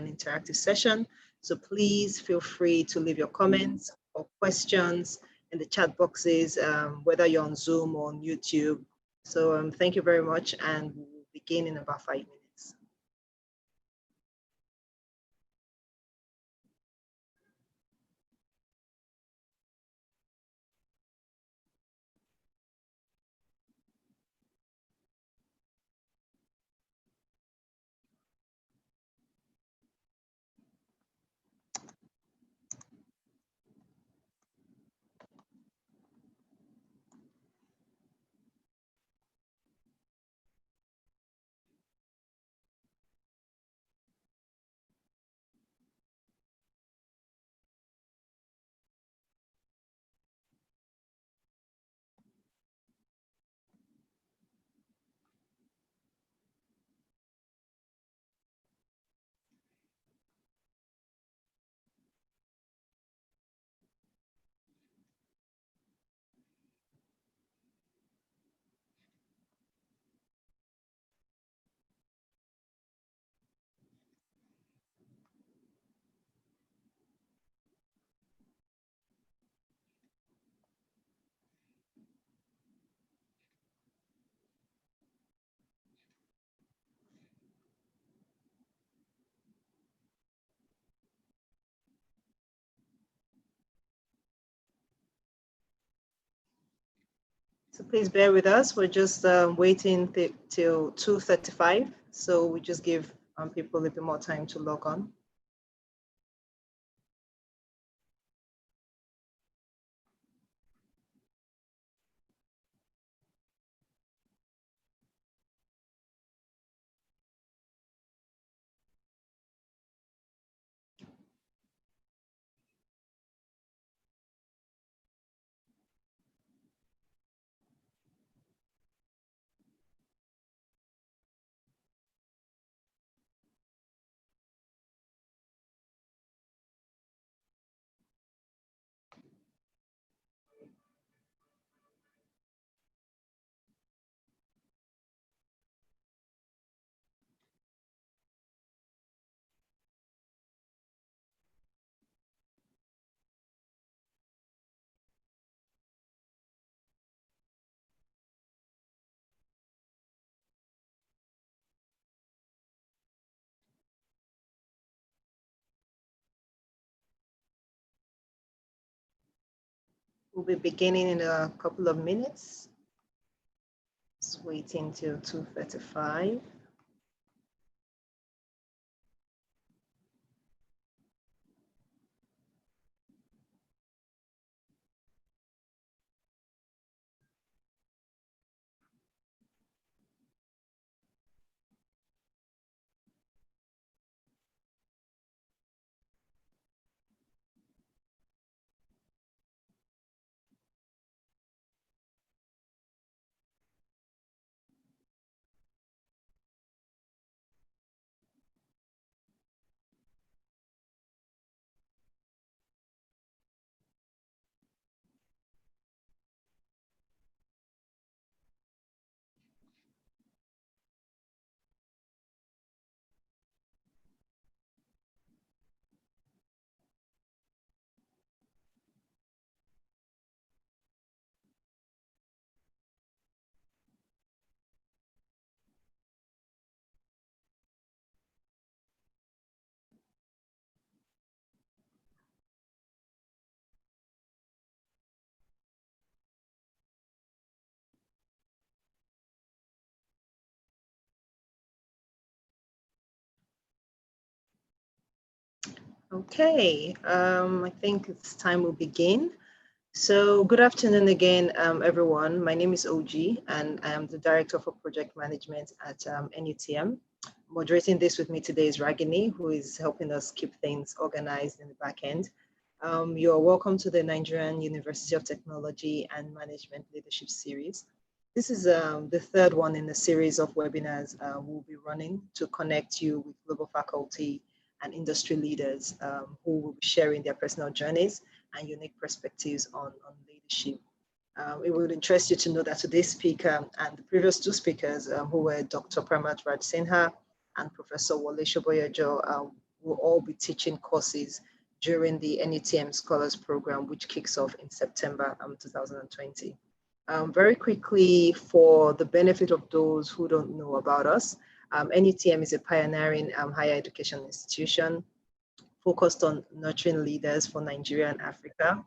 an interactive session. So please feel free to leave your comments or questions in the chat boxes, whether you're on Zoom or on YouTube. So thank you very much, and we'll begin in about 5 minutes. So please bear with us. We're just waiting till 2:35. So we just give people a little bit more time to log on. We'll be beginning in a couple of minutes. Just waiting till 2:35. Okay, I think it's time we begin. So good afternoon again, everyone. My name is OG, and I am the Director for Project Management at NUTM. Moderating this with me today is Ragini, who is helping us keep things organized in the back end. You are welcome to the Nigerian University of Technology and Management Leadership Series. This is the third one in the series of webinars we'll be running to connect you with global faculty and industry leaders who will be sharing their personal journeys and unique perspectives on leadership. It would interest you to know that today's speaker and the previous two speakers who were Dr. Pramat Raj Sinha and Professor Wale Shoboyejo will all be teaching courses during the NUTM Scholars Program, which kicks off in September 2020. Very quickly, for the benefit of those who don't know about us, NUTM is a pioneering higher education institution focused on nurturing leaders for Nigeria and Africa.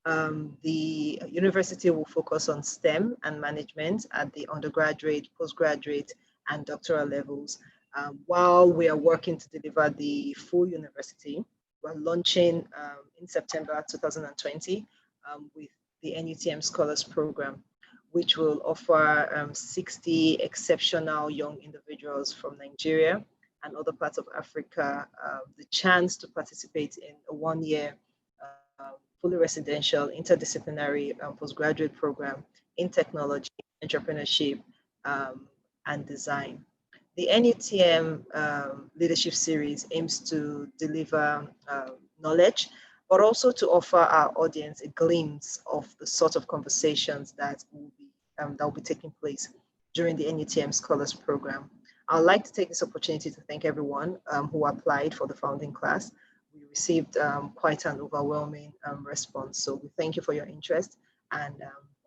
The university will focus on STEM and management at the undergraduate, postgraduate, and doctoral levels. While we are working to deliver the full university, we're launching in September 2020 with the NUTM Scholars Program, which will offer 60 exceptional young individuals from Nigeria and other parts of Africa the chance to participate in a one-year fully residential interdisciplinary postgraduate program in technology, entrepreneurship, and design. The NUTM Leadership Series aims to deliver knowledge, but also to offer our audience a glimpse of the sort of conversations that will be taking place during the NUTM Scholars Program. I'd like to take this opportunity to thank everyone who applied for the founding class. We received quite an overwhelming response. So we thank you for your interest and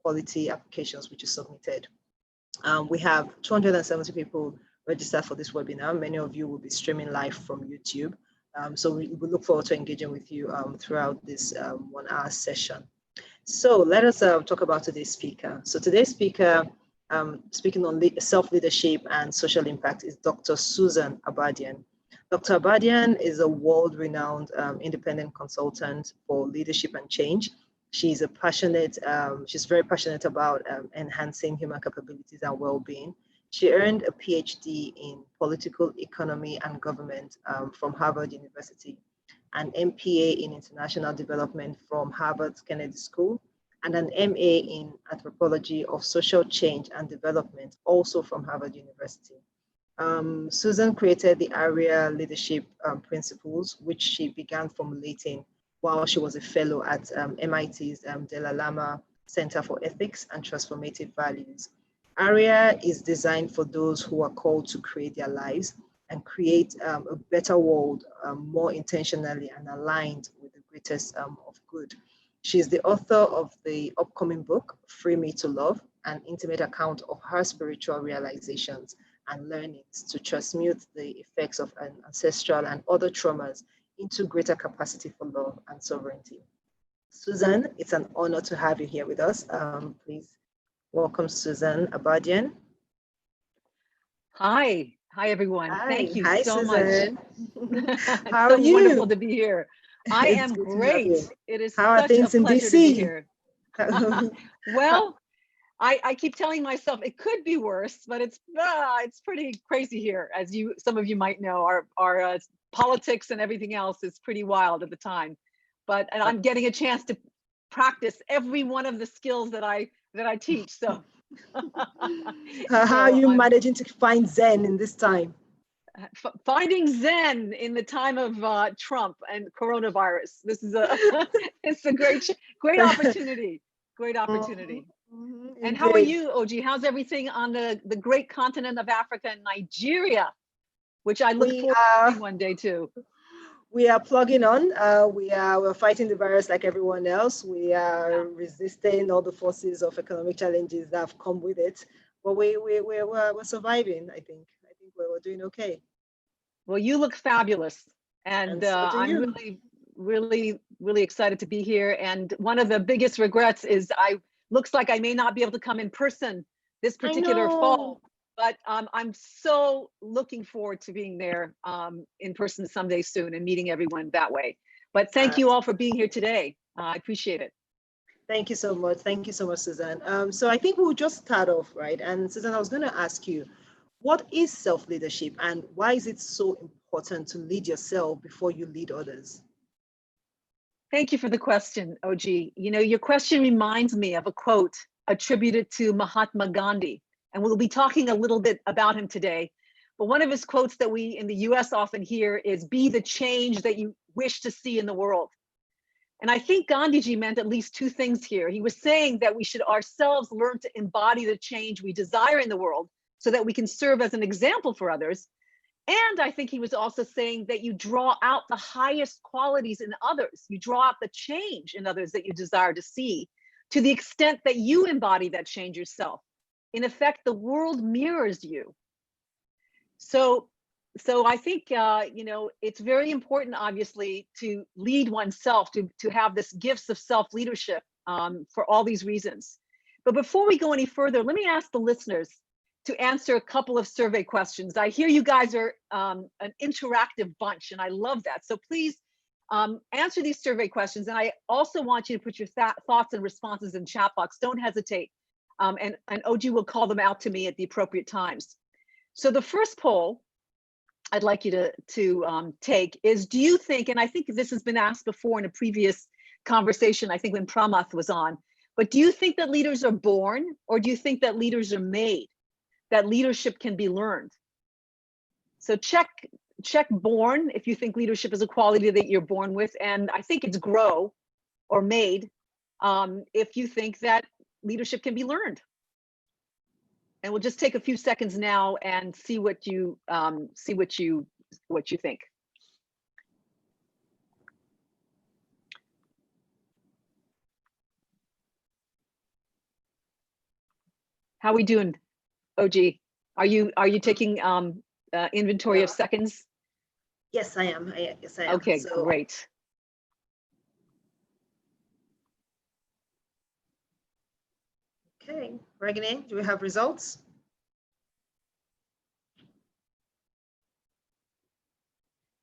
quality applications which you submitted. We have 270 people registered for this webinar. Many of you will be streaming live from YouTube. So we look forward to engaging with you throughout this 1 hour session. So let us talk about today's speaker. So today's speaker, speaking on self-leadership and social impact, is Dr. Susan Abadian. Dr. Abadian is a world-renowned independent consultant for leadership and change. She's very passionate about enhancing human capabilities and well-being. She earned a PhD in political economy and government from Harvard University, an MPA in international development from Harvard Kennedy School, and an MA in anthropology of social change and development, also from Harvard University. Susan created the ARIA leadership principles, which she began formulating while she was a fellow at MIT's Dalai Lama Center for Ethics and Transformative Values. ARIA is designed for those who are called to create their lives and create a better world more intentionally and aligned with the greatest of good. She is the author of the upcoming book, Free Me to Love, an intimate account of her spiritual realizations and learnings to transmute the effects of ancestral and other traumas into greater capacity for love and sovereignty. Susan, it's an honor to have you here with us. Please welcome Susan Abadian. Hi everyone. Hi. Thank you Hi, so Susan. much. How are you? Wonderful to be here. I am great. It is How are things such a in pleasure DC? to be here. Well, I keep telling myself it could be worse, but it's pretty crazy here, as some of you might know. Our politics and everything else is pretty wild at the time. But I'm getting a chance to practice every one of the skills that I teach. So how are you managing to find Zen in this time? Finding Zen in the time of Trump and coronavirus. This is it's a great opportunity. Great opportunity. And how are you, OG? How's everything on the great continent of Africa and Nigeria, which I look forward to seeing one day too? We are plugging on. We're fighting the virus like everyone else. We are resisting all the forces of economic challenges that have come with it. But we're surviving. I think we're doing okay. Well, you look fabulous, and so I'm really excited to be here. And one of the biggest regrets is looks like I may not be able to come in person this particular fall. But I'm so looking forward to being there in person someday soon and meeting everyone that way. But thank you all for being here today. I appreciate it. Thank you so much. Thank you so much, Susan. So I think we'll just start off, right? And Susan, I was going to ask you, what is self-leadership and why is it so important to lead yourself before you lead others? Thank you for the question, OG. You know, your question reminds me of a quote attributed to Mahatma Gandhi. And we'll be talking a little bit about him today. But one of his quotes that we in the US often hear is, be the change that you wish to see in the world. And I think Gandhiji meant at least two things here. He was saying that we should ourselves learn to embody the change we desire in the world so that we can serve as an example for others. And I think he was also saying that you draw out the highest qualities in others. You draw out the change in others that you desire to see, to the extent that you embody that change yourself. In effect, the world mirrors you. So I think, you know, it's very important, obviously, to lead oneself, to have this gifts of self-leadership for all these reasons. But before we go any further, let me ask the listeners to answer a couple of survey questions. I hear you guys are an interactive bunch, and I love that. So please answer these survey questions. And I also want you to put your thoughts and responses in chat box. Don't hesitate. And OG will call them out to me at the appropriate times. So the first poll I'd like you to take is, do you think, and I think this has been asked before in a previous conversation, I think when Pramath was on, but do you think that leaders are born, or do you think that leaders are made? That leadership can be learned? So check born if you think leadership is a quality that you're born with, and I think it's grow or made if you think that leadership can be learned. And we'll just take a few seconds now and see what you think. How are we doing, OG? Are you taking inventory of seconds? Yes, I am. Yes, I am. Okay, so, great. Okay, Regine, do we have results?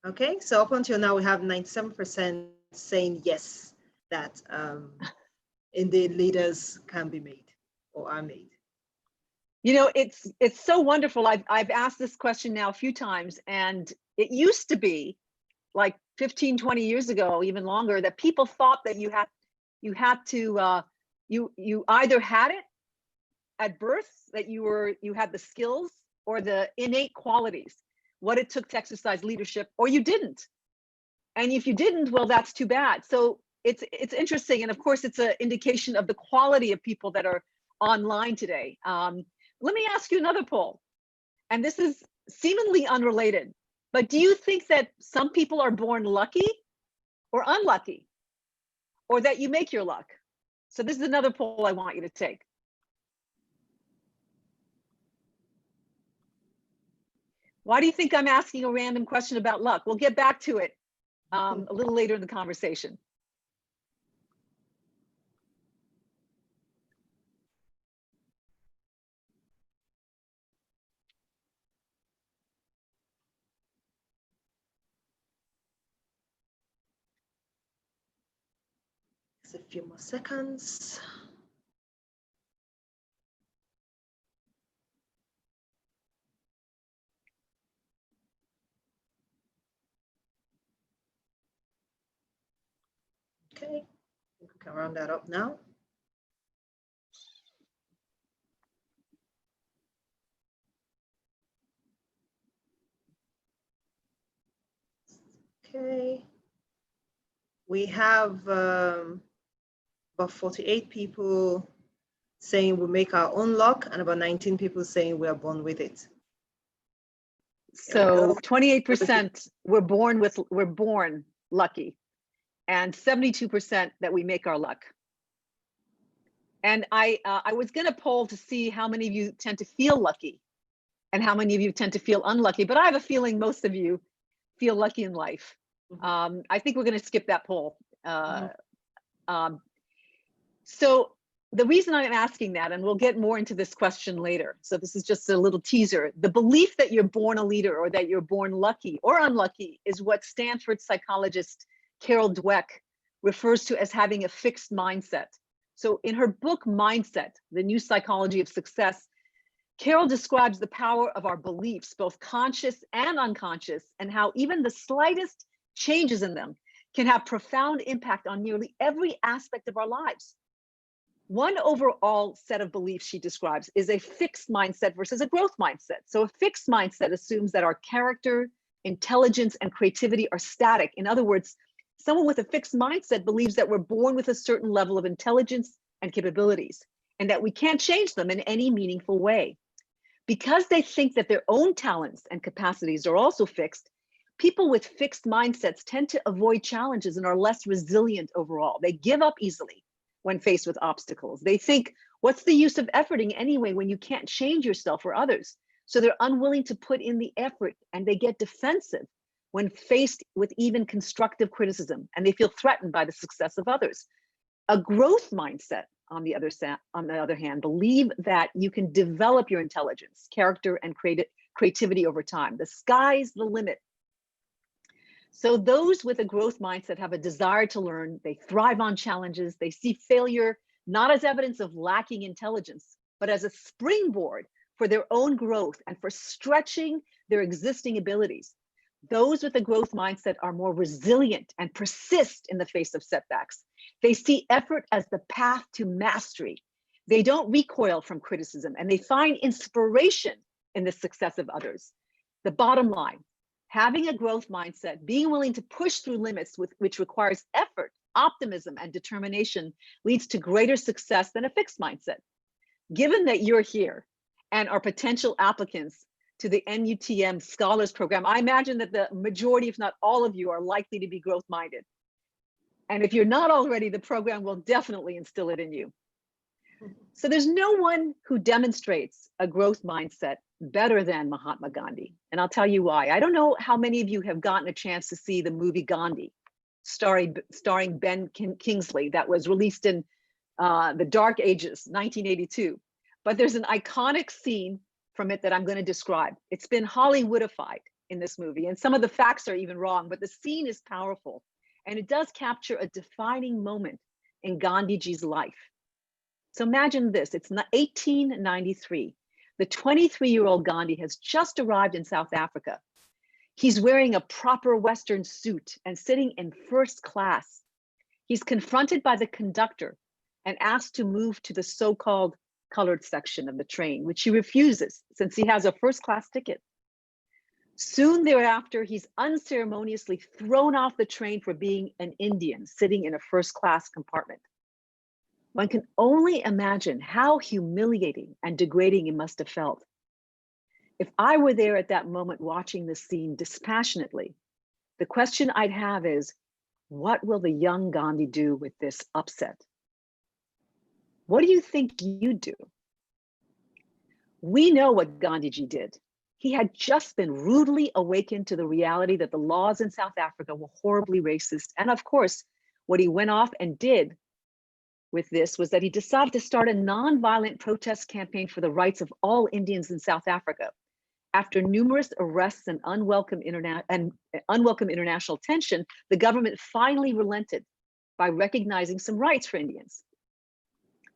Okay, so up until now, we have 97% saying yes, that indeed leaders can be made or are made. You know, it's so wonderful. I've asked this question now a few times, and it used to be like 15, 20 years ago, even longer, that people thought that you either had it at birth, that you had the skills or the innate qualities, what it took to exercise leadership, or you didn't. And if you didn't, well, that's too bad. So it's interesting, and of course, it's an indication of the quality of people that are online today. Let me ask you another poll, and this is seemingly unrelated, but do you think that some people are born lucky or unlucky, or that you make your luck? So this is another poll I want you to take. Why do you think I'm asking a random question about luck? We'll get back to it a little later in the conversation. Just a few more seconds. Okay, I think we can round that up now. Okay, we have about 48 people saying we make our own luck, and about 19 people saying we are born with it. So 28% we're born lucky, and 72% that we make our luck. And I was going to poll to see how many of you tend to feel lucky and how many of you tend to feel unlucky, but I have a feeling most of you feel lucky in life. I think we're going to skip that poll. So the reason I'm asking that, and we'll get more into this question later, so this is just a little teaser, the belief that you're born a leader or that you're born lucky or unlucky is what Stanford psychologist Carol Dweck refers to as having a fixed mindset. So in her book, Mindset, The New Psychology of Success, Carol describes the power of our beliefs, both conscious and unconscious, and how even the slightest changes in them can have profound impact on nearly every aspect of our lives. One overall set of beliefs she describes is a fixed mindset versus a growth mindset. So a fixed mindset assumes that our character, intelligence, and creativity are static. In other words, someone with a fixed mindset believes that we're born with a certain level of intelligence and capabilities, and that we can't change them in any meaningful way. Because they think that their own talents and capacities are also fixed, people with fixed mindsets tend to avoid challenges and are less resilient overall. They give up easily when faced with obstacles. They think, what's the use of efforting anyway when you can't change yourself or others? So they're unwilling to put in the effort, and they get defensive when faced with even constructive criticism, and they feel threatened by the success of others. A growth mindset, on the other hand, believe that you can develop your intelligence, character, and creativity over time. The sky's the limit. So those with a growth mindset have a desire to learn. They thrive on challenges. They see failure not as evidence of lacking intelligence, but as a springboard for their own growth and for stretching their existing abilities. Those with a growth mindset are more resilient and persist in the face of setbacks. They see effort as the path to mastery. They don't recoil from criticism, and they find inspiration in the success of others. The bottom line, having a growth mindset, being willing to push through limits which requires effort, optimism, and determination leads to greater success than a fixed mindset. Given that you're here and are potential applicants to the NUTM Scholars Program, I imagine that the majority, if not all of you, are likely to be growth-minded. And if you're not already, the program will definitely instill it in you. So there's no one who demonstrates a growth mindset better than Mahatma Gandhi. And I'll tell you why. I don't know how many of you have gotten a chance to see the movie Gandhi, starring Ben Kingsley, that was released in the Dark Ages, 1982. But there's an iconic scene from it that I'm going to describe. It's been Hollywoodified in this movie, and some of the facts are even wrong, but the scene is powerful, and it does capture a defining moment in Gandhiji's life. So imagine this, it's 1893. The 23-year-old Gandhi has just arrived in South Africa. He's wearing a proper Western suit and sitting in first class. He's confronted by the conductor and asked to move to the so-called colored section of the train, which he refuses since he has a first-class ticket. Soon thereafter, he's unceremoniously thrown off the train for being an Indian sitting in a first-class compartment. One can only imagine how humiliating and degrading he must have felt. If I were there at that moment watching this scene dispassionately, the question I'd have is, what will the young Gandhi do with this upset? What do you think you'd do? We know what Gandhiji did. He had just been rudely awakened to the reality that the laws in South Africa were horribly racist. And of course, what he went off and did with this was that he decided to start a nonviolent protest campaign for the rights of all Indians in South Africa. After numerous arrests and unwelcome international tension, the government finally relented by recognizing some rights for Indians.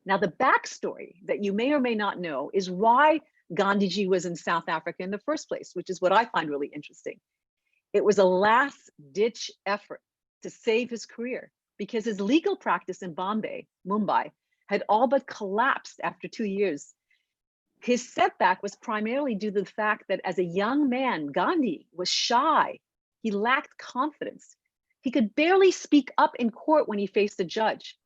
Now, the backstory that you may or may not know is why Gandhiji was in South Africa in the first place, which is what I find really interesting. It was a last-ditch effort to save his career because his legal practice in Mumbai, had all but collapsed after 2 years. His setback was primarily due to the fact that as a young man, Gandhi was shy. He lacked confidence. He could barely speak up in court when he faced a judge.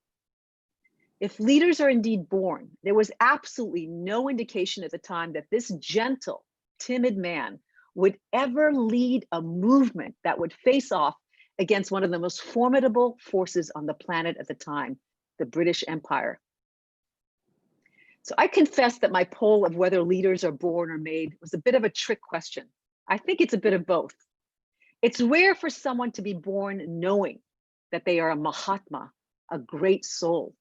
If leaders are indeed born, there was absolutely no indication at the time that this gentle, timid man would ever lead a movement that would face off against one of the most formidable forces on the planet at the time, the British Empire. So I confess that my poll of whether leaders are born or made was a bit of a trick question. I think it's a bit of both. It's rare for someone to be born knowing that they are a Mahatma, a great soul.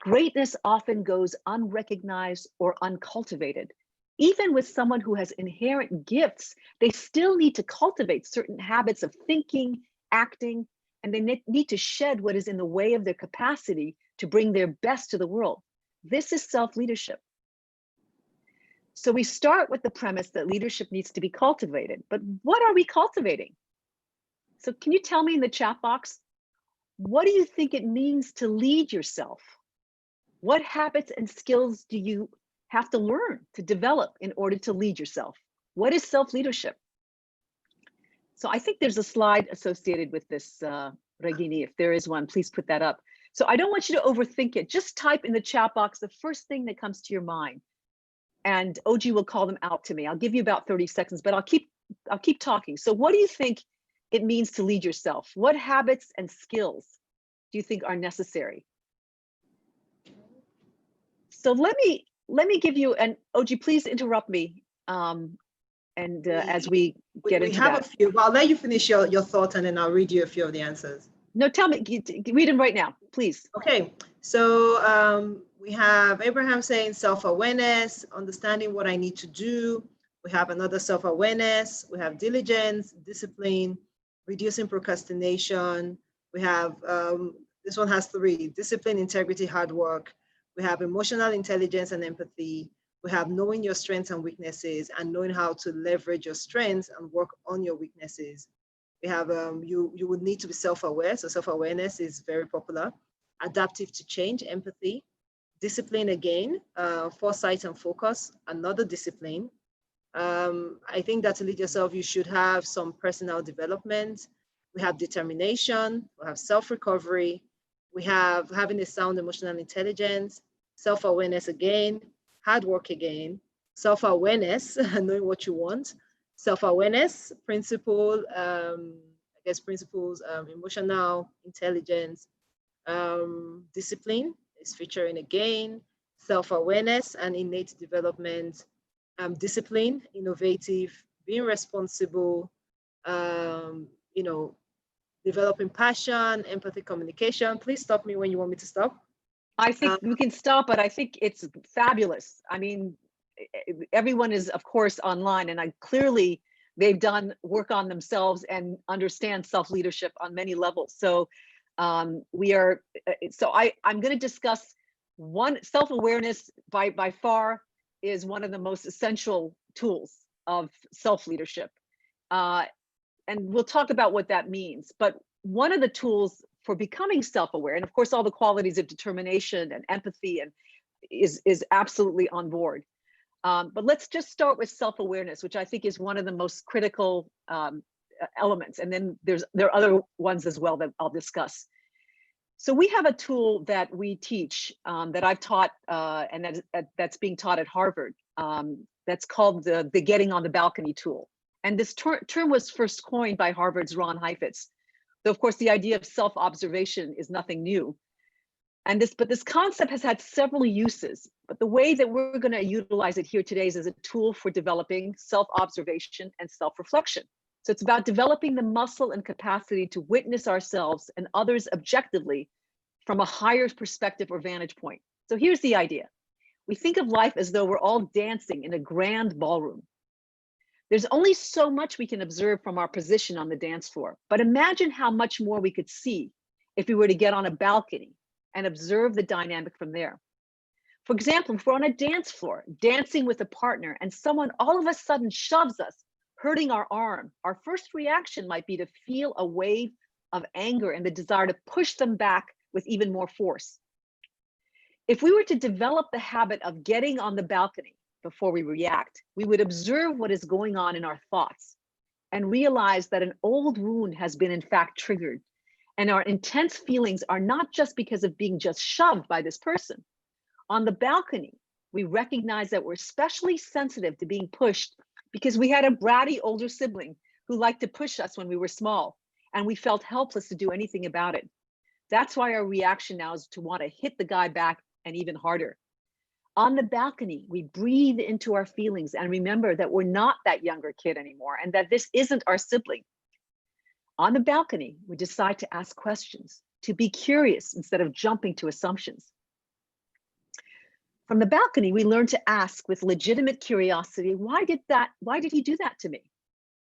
Greatness often goes unrecognized or uncultivated. Even with someone who has inherent gifts, they still need to cultivate certain habits of thinking, acting, and they need to shed what is in the way of their capacity to bring their best to the world. This is self-leadership. So we start with the premise that leadership needs to be cultivated, but what are we cultivating? So can you tell me in the chat box, what do you think it means to lead yourself? What habits and skills do you have to learn to develop in order to lead yourself? What is self-leadership? So I think there's a slide associated with this, Regini. If there is one, please put that up. So I don't want you to overthink it. Just type in the chat box the first thing that comes to your mind. and OG will call them out to me. I'll give you about 30 seconds, but I'll keep talking. So what do you think it means to lead yourself? What habits and skills do you think are necessary? So let me give you, and OG, please interrupt me as we get into have that. a few. Well, I'll let you finish your thoughts, and then I'll read you a few of the answers. No, tell me, read them right now, please. Okay, so we have Abraham saying self-awareness, understanding what I need to do. We have another self-awareness. We have diligence, discipline, reducing procrastination. We have, this one has 3, discipline, integrity, hard work. We have emotional intelligence and empathy. We have knowing your strengths and weaknesses and knowing how to leverage your strengths and work on your weaknesses. We have, you would need to be self-aware. So self-awareness is very popular. Adaptive to change, empathy. Discipline again, foresight and focus, another discipline. I think that to lead yourself, you should have some personal development. We have determination, we have self-recovery. We have having a sound emotional intelligence, self-awareness again, hard work again, self-awareness, knowing what you want, self-awareness, principles, emotional intelligence, discipline is featuring again, self-awareness and innate development, discipline, innovative, being responsible, developing passion, empathy, communication. Please stop me when you want me to stop. I think we can stop, but I think it's fabulous. I mean, everyone is, of course, online, and clearly they've done work on themselves and understand self-leadership on many levels. So I'm going to discuss one. Self-awareness by far is one of the most essential tools of self-leadership. And we'll talk about what that means. But one of the tools for becoming self-aware, and of course, all the qualities of determination and empathy and is absolutely on board. But let's just start with self-awareness, which I think is one of the most critical elements. And then there are other ones as well that I'll discuss. So we have a tool that we teach that I've taught and that's being taught at Harvard. That's called the Getting on the Balcony tool. And this term was first coined by Harvard's Ron Heifetz. Though of course the idea of self-observation is nothing new. But this concept has had several uses, but the way that we're going to utilize it here today is as a tool for developing self-observation and self-reflection. So it's about developing the muscle and capacity to witness ourselves and others objectively from a higher perspective or vantage point. So here's the idea. We think of life as though we're all dancing in a grand ballroom. There's only so much we can observe from our position on the dance floor, but imagine how much more we could see if we were to get on a balcony and observe the dynamic from there. For example, if we're on a dance floor, dancing with a partner, and someone all of a sudden shoves us, hurting our arm, our first reaction might be to feel a wave of anger and the desire to push them back with even more force. If we were to develop the habit of getting on the balcony before we react, we would observe what is going on in our thoughts and realize that an old wound has been in fact triggered. And our intense feelings are not just because of being just shoved by this person. On the balcony, we recognize that we're especially sensitive to being pushed because we had a bratty older sibling who liked to push us when we were small, and we felt helpless to do anything about it. That's why our reaction now is to want to hit the guy back and even harder. On the balcony, we breathe into our feelings and remember that we're not that younger kid anymore and that this isn't our sibling. On the balcony, we decide to ask questions, to be curious instead of jumping to assumptions. From the balcony, we learn to ask with legitimate curiosity, why did he do that to me?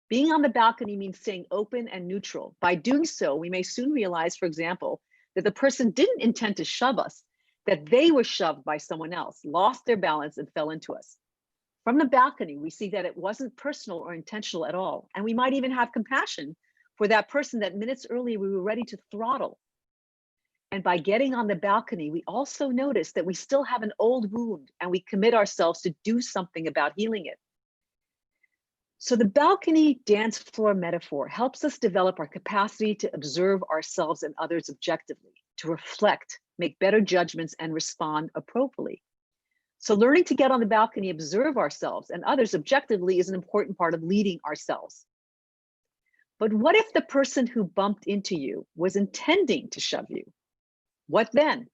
Being on the balcony means staying open and neutral. By doing so, we may soon realize, for example, that the person didn't intend to shove us, that they were shoved by someone else, lost their balance and fell into us. From the balcony, we see that it wasn't personal or intentional at all. And we might even have compassion for that person that minutes earlier we were ready to throttle. And by getting on the balcony, we also notice that we still have an old wound and we commit ourselves to do something about healing it. So the balcony dance floor metaphor helps us develop our capacity to observe ourselves and others objectively, to reflect, make better judgments, and respond appropriately. So learning to get on the balcony, observe ourselves and others objectively is an important part of leading ourselves. But what if the person who bumped into you was intending to shove you? What then?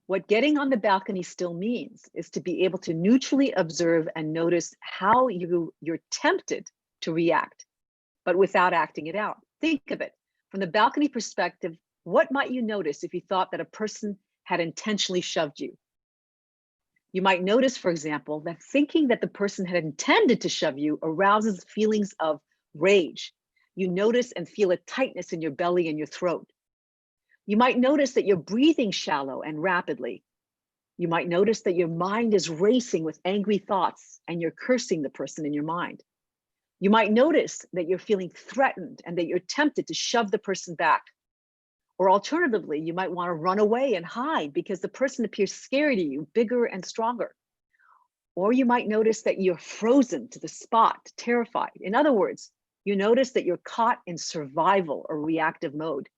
What getting on the balcony still means is to be able to neutrally observe and notice how you're tempted to react, but without acting it out. Think of it from the balcony perspective. What might you notice if you thought that a person had intentionally shoved you? You might notice, for example, that thinking that the person had intended to shove you arouses feelings of rage. You notice and feel a tightness in your belly and your throat. You might notice that you're breathing shallow and rapidly. You might notice that your mind is racing with angry thoughts and you're cursing the person in your mind. You might notice that you're feeling threatened and that you're tempted to shove the person back. Or alternatively, you might want to run away and hide because the person appears scary to you, bigger and stronger. Or you might notice that you're frozen to the spot, terrified. In other words, you notice that you're caught in survival or reactive mode.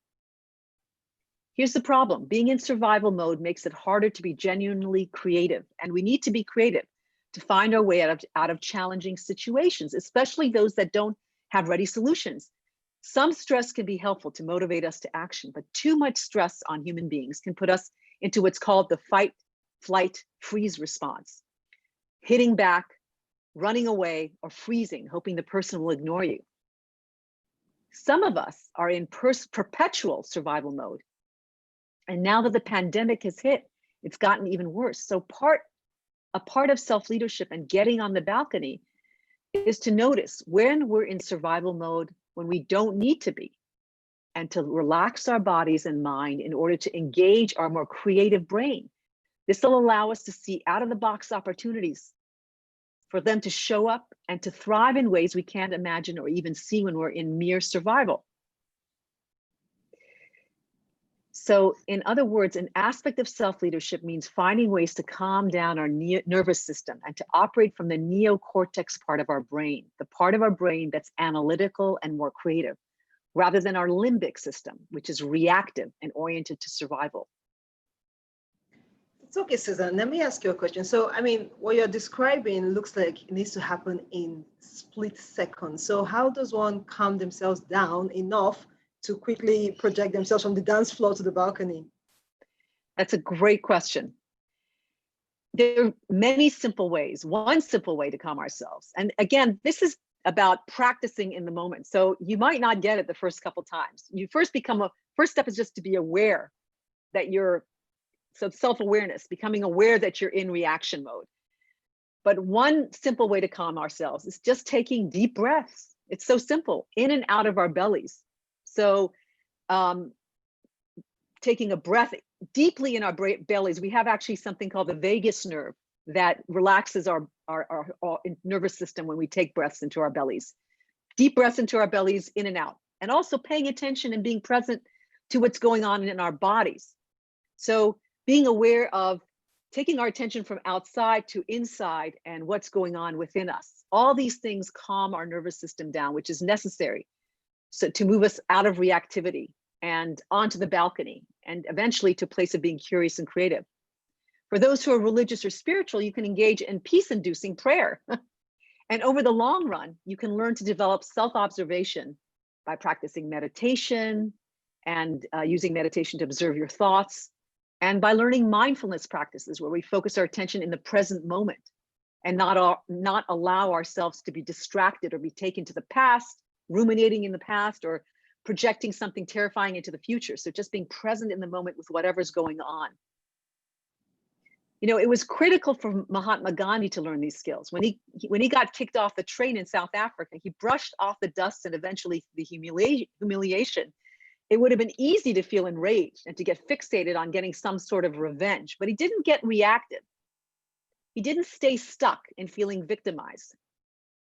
Here's the problem. Being in survival mode makes it harder to be genuinely creative. And we need to be creative to find our way out of challenging situations, especially those that don't have ready solutions. Some stress can be helpful to motivate us to action, but too much stress on human beings can put us into what's called the fight, flight, freeze response. Hitting back, running away, or freezing, hoping the person will ignore you. Some of us are in perpetual survival mode. And now that the pandemic has hit, it's gotten even worse. So a part of self-leadership and getting on the balcony is to notice when we're in survival mode, when we don't need to be, and to relax our bodies and mind in order to engage our more creative brain. This will allow us to see out-of-the-box opportunities for them to show up and to thrive in ways we can't imagine or even see when we're in mere survival. So in other words, an aspect of self-leadership means finding ways to calm down our nervous system and to operate from the neocortex part of our brain, the part of our brain that's analytical and more creative, rather than our limbic system, which is reactive and oriented to survival. It's okay, Susan. Let me ask you a question. So, I mean, what you're describing looks like it needs to happen in split seconds. So how does one calm themselves down enough to quickly project themselves from the dance floor to the balcony? That's a great question. There are many simple ways. One simple way to calm ourselves. And again, this is about practicing in the moment. So you might not get it the first couple times. First step is just to be aware that so self-awareness, becoming aware that you're in reaction mode. But one simple way to calm ourselves is just taking deep breaths. It's so simple, in and out of our bellies. So taking a breath deeply in our bellies, we have actually something called the vagus nerve that relaxes our nervous system when we take breaths into our bellies. Deep breaths into our bellies, in and out. And also paying attention and being present to what's going on in our bodies. So being aware of taking our attention from outside to inside and what's going on within us. All these things calm our nervous system down, which is necessary so to move us out of reactivity and onto the balcony and eventually to a place of being curious and creative. For those who are religious or spiritual, you can engage in peace-inducing prayer. And over the long run, you can learn to develop self-observation by practicing meditation and using meditation to observe your thoughts, and by learning mindfulness practices where we focus our attention in the present moment and not allow ourselves to be distracted or be taken to the past, ruminating in the past, or projecting something terrifying into the future. So just being present in the moment with whatever's going on. You know, it was critical for Mahatma Gandhi to learn these skills. When he got kicked off the train in South Africa, he brushed off the dust and eventually the humiliation. It would have been easy to feel enraged and to get fixated on getting some sort of revenge, but he didn't get reactive. He didn't stay stuck in feeling victimized.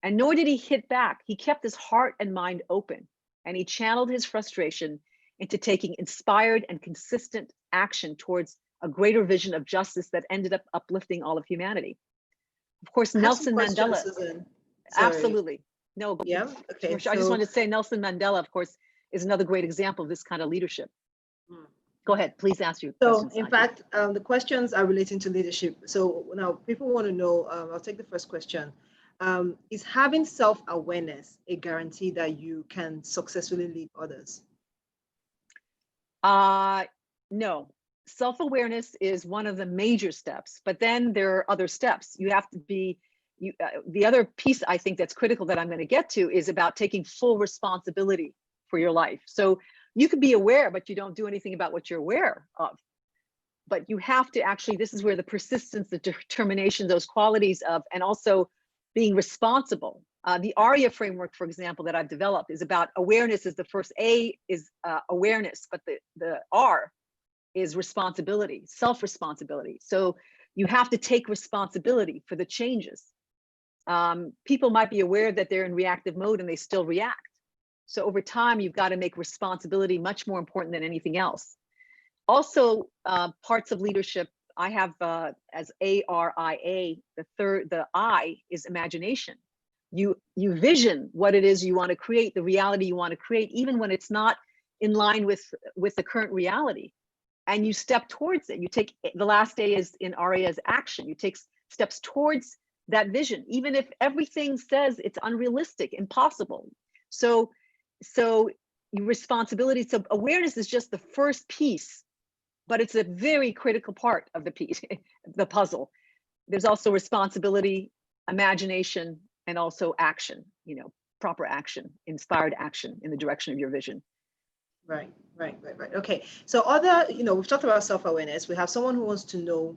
And nor did he hit back. He kept his heart and mind open, and he channeled his frustration into taking inspired and consistent action towards a greater vision of justice that ended up uplifting all of humanity. Of course, Nelson Mandela. Absolutely. No, yeah. Okay. I just wanted to say Nelson Mandela, of course, is another great example of this kind of leadership. Go ahead, please ask your So questions. in fact, the questions are relating to leadership. So now people want to know, I'll take the first question. Is having self-awareness a guarantee that you can successfully lead others? No. Self-awareness is one of the major steps, but then there are other steps. You have to be, the other piece I think that's critical that I'm going to get to is about taking full responsibility for your life. So you could be aware, but you don't do anything about what you're aware of. But you have to actually, this is where the persistence, the determination, those qualities of, and also being responsible. The ARIA framework, for example, that I've developed is about awareness is the first. A is awareness, but the R is responsibility, self-responsibility. So you have to take responsibility for the changes. People might be aware that they're in reactive mode and they still react. So over time, you've got to make responsibility much more important than anything else. Also, parts of leadership, I have as ARIA, the I is imagination. You vision what it is you want to create, the reality you want to create, even when it's not in line with the current reality. And you step towards it. You take, the last A is in ARIA's action. You take steps towards that vision, even if everything says it's unrealistic, impossible. So responsibility, so awareness is just the first piece, but it's a very critical part of the piece, the puzzle. There's also responsibility, imagination, and also action, proper action, inspired action in the direction of your vision. Right. Okay. So we've talked about self-awareness. We have someone who wants to know,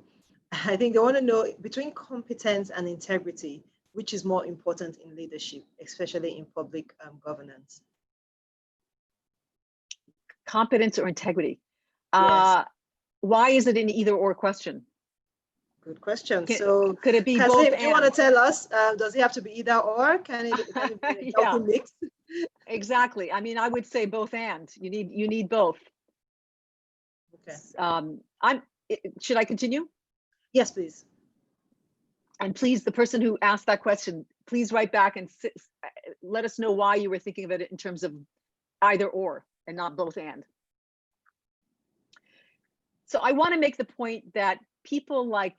I think they want to know between competence and integrity, which is more important in leadership, especially in public governance? Competence or integrity? Yes. Why is it an either or question? Good question. Could it be Kazim, both? Do you want to tell us, does it have to be either or? Can it be a healthy mix? Exactly. I mean, I would say both and. You need both. Okay. Should I continue? Yes, please. And please, the person who asked that question, please write back and let us know why you were thinking of it in terms of either or and not both and. So I want to make the point that people like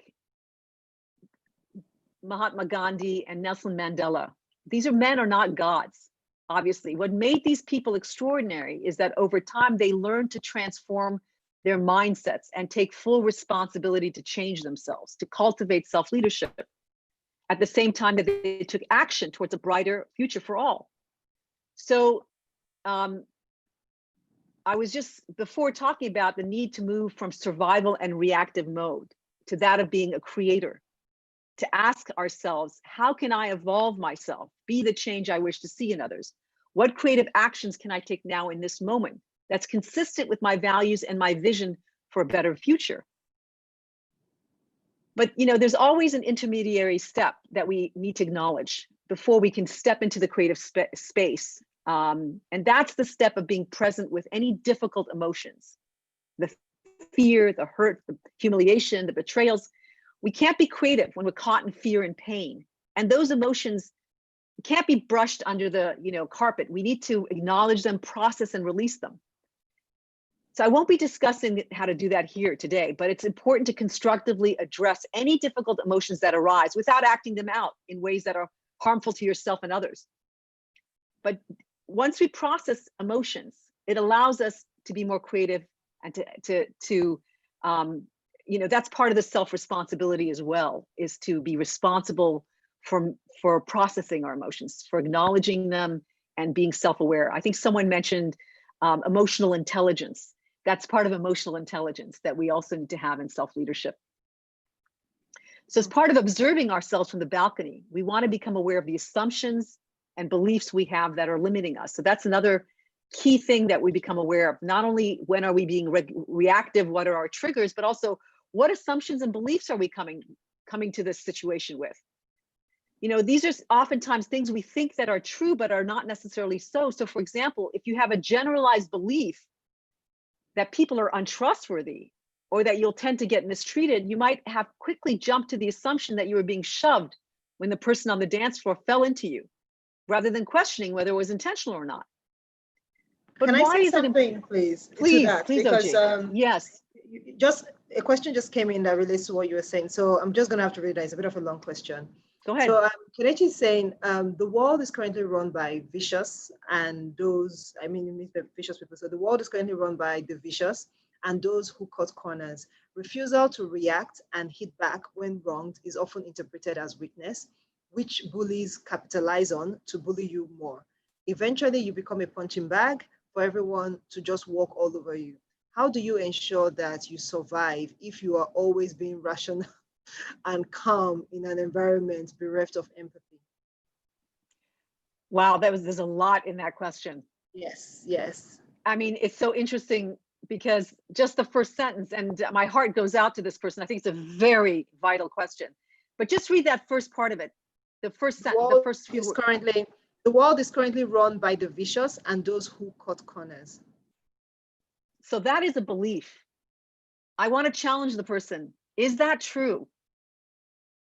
Mahatma Gandhi and Nelson Mandela, these men are not gods, obviously. What made these people extraordinary is that over time they learned to transform their mindsets and take full responsibility to change themselves, to cultivate self-leadership, at the same time that they took action towards a brighter future for all. So I was just before talking about the need to move from survival and reactive mode to that of being a creator, to ask ourselves, how can I evolve myself, be the change I wish to see in others? What creative actions can I take now in this moment that's consistent with my values and my vision for a better future? But there's always an intermediary step that we need to acknowledge before we can step into the creative space. And that's the step of being present with any difficult emotions, the fear, the hurt, the humiliation, the betrayals. We can't be creative when we're caught in fear and pain. And those emotions can't be brushed under the carpet. We need to acknowledge them, process and release them. So I won't be discussing how to do that here today, but it's important to constructively address any difficult emotions that arise without acting them out in ways that are harmful to yourself and others. But once we process emotions, it allows us to be more creative and that's part of the self-responsibility as well, is to be responsible for processing our emotions, for acknowledging them and being self-aware. I think someone mentioned emotional intelligence. That's part of emotional intelligence that we also need to have in self-leadership. So as part of observing ourselves from the balcony, we want to become aware of the assumptions and beliefs we have that are limiting us. So that's another key thing that we become aware of. Not only when are we being reactive, what are our triggers, but also what assumptions and beliefs are we coming to this situation with? These are oftentimes things we think that are true, but are not necessarily so. So for example, if you have a generalized belief that people are untrustworthy or that you'll tend to get mistreated, you might have quickly jumped to the assumption that you were being shoved when the person on the dance floor fell into you, rather than questioning whether it was intentional or not. But Can I why say is it? something, please, to Please, that? please, Because OG. Yes. just a question just came in that relates to what you were saying. So I'm just going to have to read that. It's a bit of a long question. Go ahead. So Kelechi is saying the world is currently run by vicious and those, I mean, it means the vicious people. So the world is currently run by the vicious and those who cut corners. Refusal to react and hit back when wronged is often interpreted as weakness, which bullies capitalize on to bully you more. Eventually, you become a punching bag for everyone to just walk all over you. How do you ensure that you survive if you are always being rational and calm in an environment bereft of empathy? Wow, there's a lot in that question. Yes, yes. I mean, it's so interesting because just the first sentence, and my heart goes out to this person. I think it's a very vital question. But just read that first part of it. The first sentence, the first few words. The world is currently run by the vicious and those who cut corners. So that is a belief. I want to challenge the person. Is that true?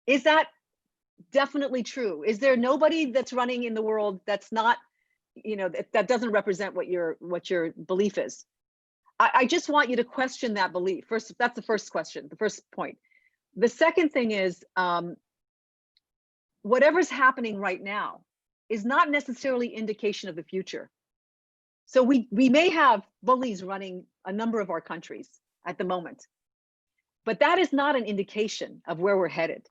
Is that definitely true? Is there nobody that's running in the world that's not, you know, that doesn't represent what your belief is? I just want you to question that belief. First, that's the first question, the first point. The second thing is, whatever's happening right now is not necessarily indication of the future. So we may have bullies running a number of our countries at the moment, but that is not an indication of where we're headed.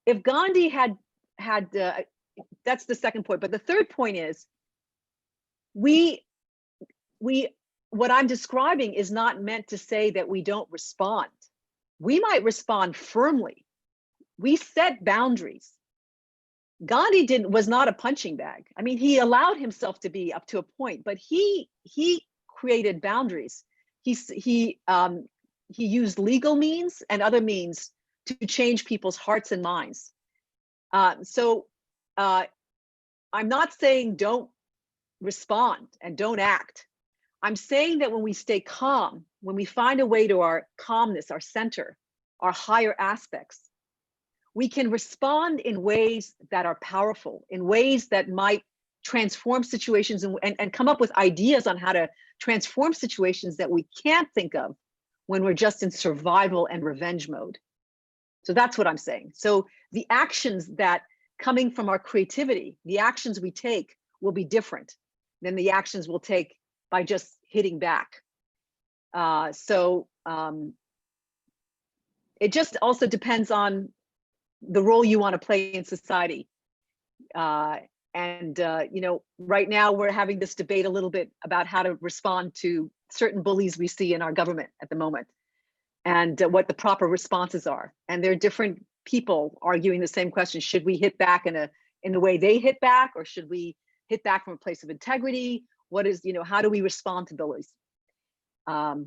If Gandhi had that's the second point. But the third point is, what I'm describing is not meant to say that we don't respond. We might respond firmly. We set boundaries. Gandhi was not a punching bag. I mean, he allowed himself to be up to a point, but he created boundaries. He used legal means and other means to change people's hearts and minds. So I'm not saying don't respond and don't act. I'm saying that when we stay calm, when we find a way to our calmness, our center, our higher aspects, we can respond in ways that are powerful, in ways that might transform situations and come up with ideas on how to transform situations that we can't think of when we're just in survival and revenge mode. So that's what I'm saying. So the actions that coming from our creativity, the actions we take will be different than the actions we'll take by just hitting back. It just also depends on the role you want to play in society. You know, right now we're having this debate a little bit about how to respond to certain bullies we see in our government at the moment, and what the proper responses are. And there are different people arguing the same question. Should we hit back in the way they hit back, or should we hit back from a place of integrity? What is, you know, how do we respond to bullies? But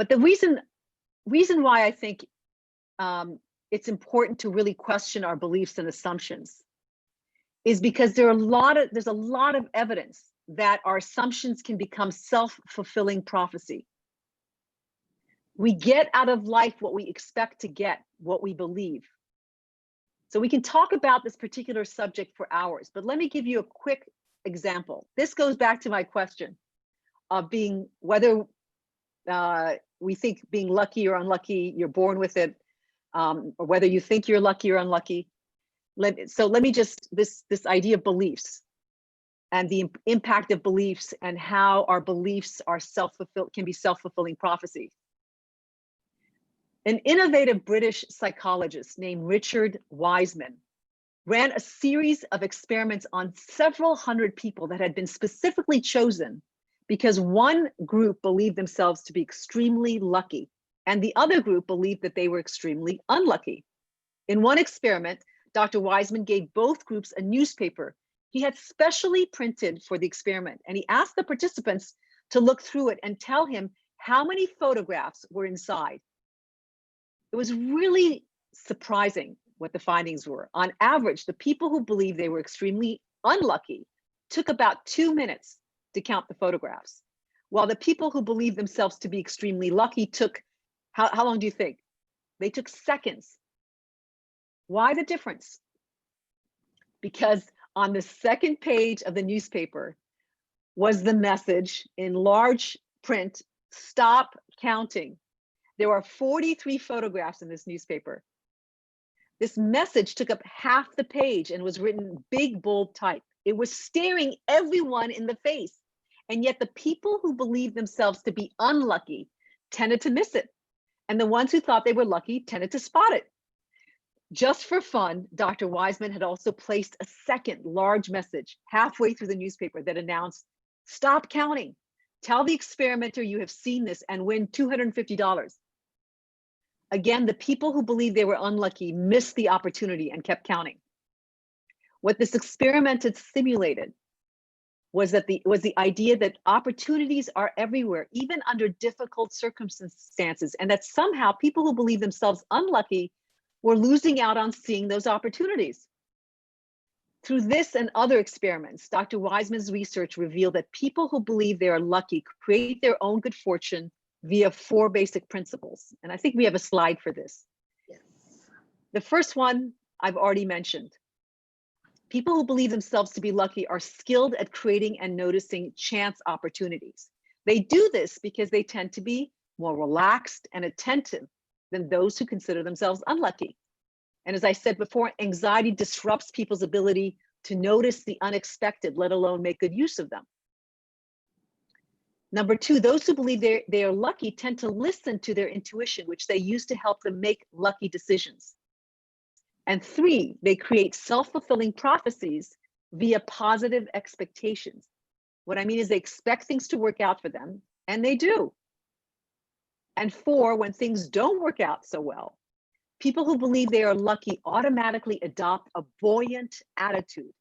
the reason why I think it's important to really question our beliefs and assumptions is because there's a lot of evidence that our assumptions can become self-fulfilling prophecy. We get out of life what we expect to get, what we believe. So we can talk about this particular subject for hours, but let me give you a quick example. This goes back to my question of whether we think being lucky or unlucky, you're born with it, or whether you think you're lucky or unlucky. So let me just, this idea of beliefs and the impact of beliefs and how our beliefs are can be self-fulfilling prophecy. An innovative British psychologist named Richard Wiseman ran a series of experiments on several hundred people that had been specifically chosen because one group believed themselves to be extremely lucky and the other group believed that they were extremely unlucky. In one experiment, Dr. Wiseman gave both groups a newspaper he had specially printed for the experiment, and he asked the participants to look through it and tell him how many photographs were inside. It was really surprising what the findings were. On average, the people who believed they were extremely unlucky took about 2 minutes to count the photographs, while the people who believed themselves to be extremely lucky took, how long do you think? They took seconds. Why the difference? Because on the second page of the newspaper was the message in large print, "Stop counting." There are 43 photographs in this newspaper. This message took up half the page and was written big, bold type. It was staring everyone in the face. And yet the people who believed themselves to be unlucky tended to miss it. And the ones who thought they were lucky tended to spot it. Just for fun, Dr. Wiseman had also placed a second large message halfway through the newspaper that announced, "Stop counting. Tell the experimenter you have seen this and win $250. Again, the people who believed they were unlucky missed the opportunity and kept counting. What this experiment had simulated was the idea that opportunities are everywhere, even under difficult circumstances, and that somehow people who believe themselves unlucky were losing out on seeing those opportunities. Through this and other experiments, Dr. Wiseman's research revealed that people who believe they are lucky create their own good fortune via 4 basic principles. And I think we have a slide for this. Yes. The first one I've already mentioned. People who believe themselves to be lucky are skilled at creating and noticing chance opportunities. They do this because they tend to be more relaxed and attentive than those who consider themselves unlucky. And as I said before, anxiety disrupts people's ability to notice the unexpected, let alone make good use of them. Number 2, those who believe they are lucky tend to listen to their intuition, which they use to help them make lucky decisions. And 3, they create self-fulfilling prophecies via positive expectations. What I mean is they expect things to work out for them, and they do. And 4, when things don't work out so well, people who believe they are lucky automatically adopt a buoyant attitude,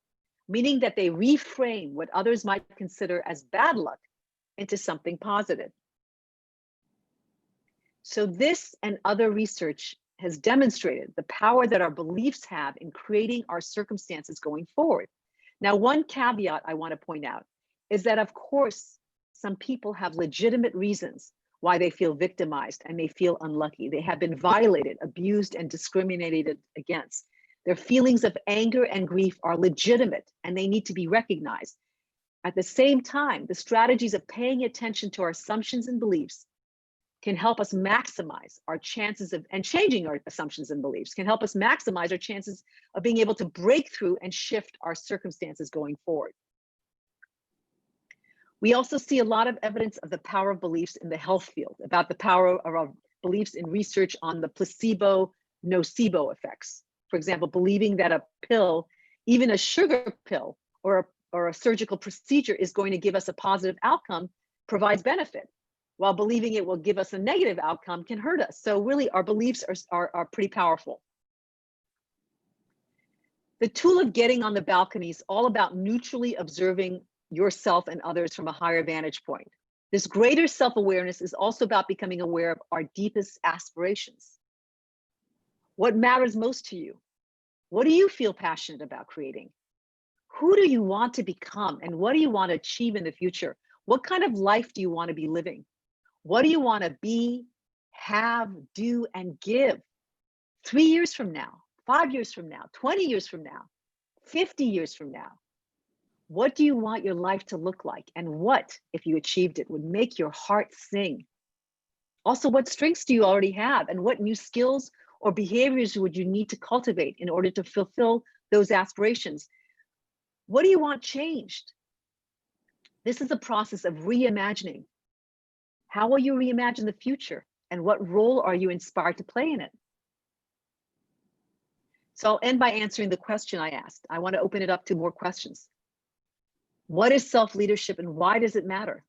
meaning that they reframe what others might consider as bad luck into something positive. So this and other research has demonstrated the power that our beliefs have in creating our circumstances going forward. Now, one caveat I want to point out is that, of course, some people have legitimate reasons why they feel victimized and they feel unlucky. They have been violated, abused, and discriminated against. Their feelings of anger and grief are legitimate and they need to be recognized. At the same time, the strategies of paying attention to our assumptions and beliefs can help us maximize our chances of, and changing our assumptions and beliefs can help us maximize our chances of being able to break through and shift our circumstances going forward. We also see a lot of evidence of the power of beliefs in the health field, about the power of our beliefs in research on the placebo-nocebo effects. For example, believing that a pill, even a sugar pill or a surgical procedure is going to give us a positive outcome provides benefit, while believing it will give us a negative outcome can hurt us. So really our beliefs are pretty powerful. The tool of getting on the balcony is all about neutrally observing yourself and others from a higher vantage point. This greater self-awareness is also about becoming aware of our deepest aspirations. What matters most to you? What do you feel passionate about creating? Who do you want to become and what do you want to achieve in the future? What kind of life do you want to be living? What do you want to be, have, do, and give 3 years from now, 5 years from now, 20 years from now, 50 years from now? What do you want your life to look like? And what, if you achieved it, would make your heart sing? Also, what strengths do you already have? And what new skills or behaviors would you need to cultivate in order to fulfill those aspirations? What do you want changed? This is a process of reimagining. How will you reimagine the future? And what role are you inspired to play in it? So I'll end by answering the question I asked. I want to open it up to more questions. What is self-leadership and why does it matter?